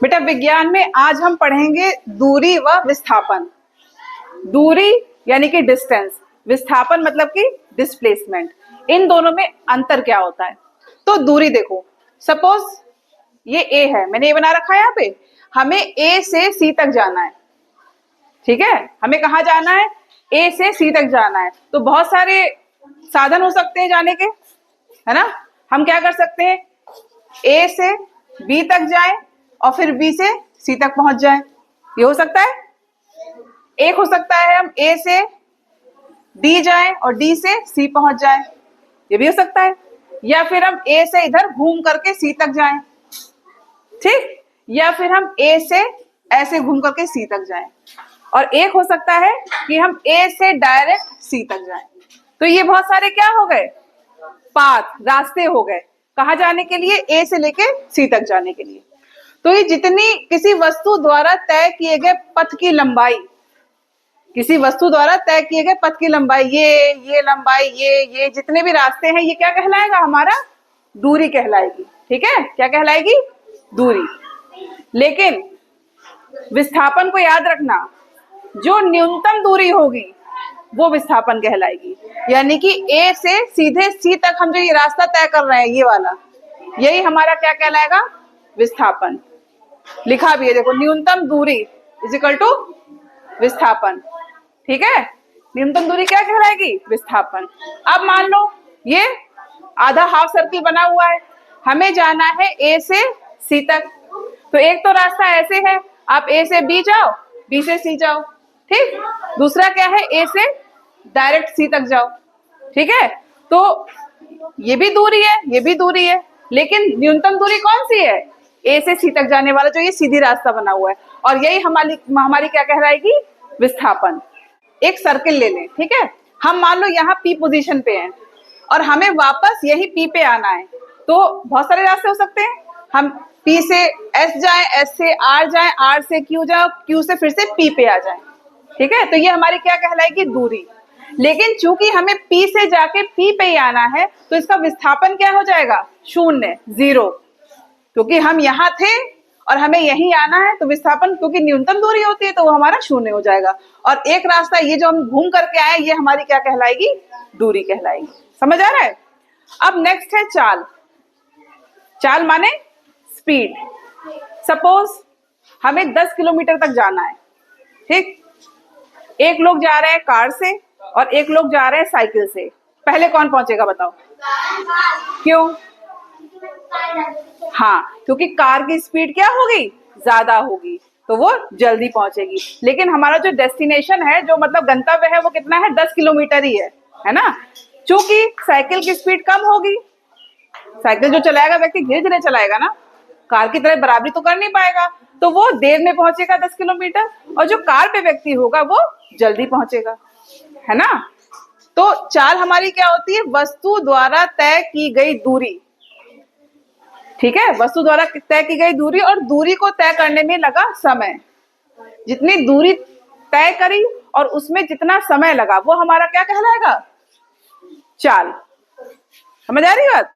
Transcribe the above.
बेटा विज्ञान में आज हम पढ़ेंगे दूरी व विस्थापन। दूरी यानी कि डिस्टेंस, विस्थापन मतलब कि डिस्प्लेसमेंट। इन दोनों में अंतर क्या होता है? तो दूरी देखो, सपोज ये ए है, मैंने ये बना रखा है यहाँ पे, हमें ए से सी तक जाना है। ठीक है, हमें कहाँ जाना है? ए से सी तक जाना है। तो बहुत सारे साधन हो सकते हैं जाने के, है ना। हम क्या कर सकते हैं? ए से बी तक जाएं और फिर बी से सी तक पहुंच जाएं। ये हो सकता है। एक हो सकता है हम ए से डी जाएं और डी से सी पहुंच जाएं, ये भी हो सकता है। या फिर हम ए से इधर घूम करके सी तक जाएं, ठीक। या फिर हम ए से ऐसे घूम करके सी तक जाएं। और एक हो सकता है कि हम ए से डायरेक्ट सी तक जाएं। तो ये बहुत सारे क्या हो गए? पाथ, रास्ते हो गए। कहाँ जाने के लिए? ए से लेके सी तक जाने के लिए। तो ये जितनी किसी वस्तु द्वारा तय किए गए पथ की लंबाई, किसी वस्तु द्वारा तय किए गए पथ की लंबाई, ये लंबाई, ये जितने भी रास्ते हैं, ये क्या कहलाएगा? हमारा दूरी कहलाएगी। ठीक है, क्या कहलाएगी? दूरी। लेकिन विस्थापन को याद रखना, जो न्यूनतम दूरी होगी वो विस्थापन कहलाएगी। यानी कि ए से सीधे सी तक हम जो ये रास्ता तय कर रहे हैं, ये वाला, यही हमारा क्या कहलाएगा? विस्थापन। लिखा भी है देखो, न्यूनतम दूरी इज इक्वल टू विस्थापन। ठीक है, न्यूनतम दूरी क्या कहलाएगी? विस्थापन। अब मान लो ये आधा हाफ सर्किल बना हुआ है, हमें जाना है ए से सी तक। तो एक तो रास्ता ऐसे है, आप ए से बी जाओ, बी से सी जाओ, ठीक। दूसरा क्या है? ए से डायरेक्ट सी तक जाओ। ठीक है, तो ये भी दूरी है, ये भी दूरी है, लेकिन न्यूनतम दूरी कौन सी है? ए से सी तक जाने वाला जो ये सीधी रास्ता बना हुआ है। और यही हमारी क्या कहलाएगी? विस्थापन। एक सर्किल ले लें, ठीक है। हम मान लो यहाँ पी पोजीशन पे हैं और हमें वापस यही पी पे आना है। तो बहुत सारे रास्ते हो सकते हैं। हम पी से एस जाएं, एस से आर जाएं, आर से क्यू जाएं, क्यू से फिर से पी पे आ जाएं। ठीक है, तो ये हमारी क्या कहलाएगी? दूरी। लेकिन चूंकि हमें पी से जाके पी पे ही आना है, तो इसका विस्थापन क्या हो जाएगा? शून्य, जीरो। क्योंकि हम यहाँ थे और हमें यहीं आना है, तो विस्थापन क्योंकि न्यूनतम दूरी होती है तो वो हमारा शून्य हो जाएगा। और एक रास्ता ये जो हम घूम करके आए, ये हमारी क्या कहलाएगी? दूरी कहलाएगी। समझ आ रहा है? अब नेक्स्ट है चाल। चाल माने स्पीड। सपोज हमें 10 किलोमीटर तक जाना है, ठीक। एक लोग जा रहे हैं कार से और एक लोग जा रहे हैं साइकिल से। पहले कौन पहुंचेगा बताओ? क्यों? हाँ, क्योंकि कार की स्पीड क्या होगी? ज्यादा होगी, तो वो जल्दी पहुंचेगी। लेकिन हमारा जो डेस्टिनेशन है, जो मतलब गंतव्य है, वो कितना है? 10 किलोमीटर ही है ना। चूंकि साइकिल की स्पीड कम होगी, साइकिल जो चलाएगा व्यक्ति धीरे धीरे चलाएगा ना, कार की तरह बराबरी तो कर नहीं पाएगा, तो वो देर में पहुंचेगा 10 किलोमीटर। और जो कार पे व्यक्ति होगा वो जल्दी पहुंचेगा, है ना। तो चाल हमारी क्या होती है? वस्तु द्वारा तय की गई दूरी। ठीक है, वस्तु द्वारा तय की गई दूरी और दूरी को तय करने में लगा समय। जितनी दूरी तय करी और उसमें जितना समय लगा, वो हमारा क्या कहलाएगा? चाल। समझ आ रही बात?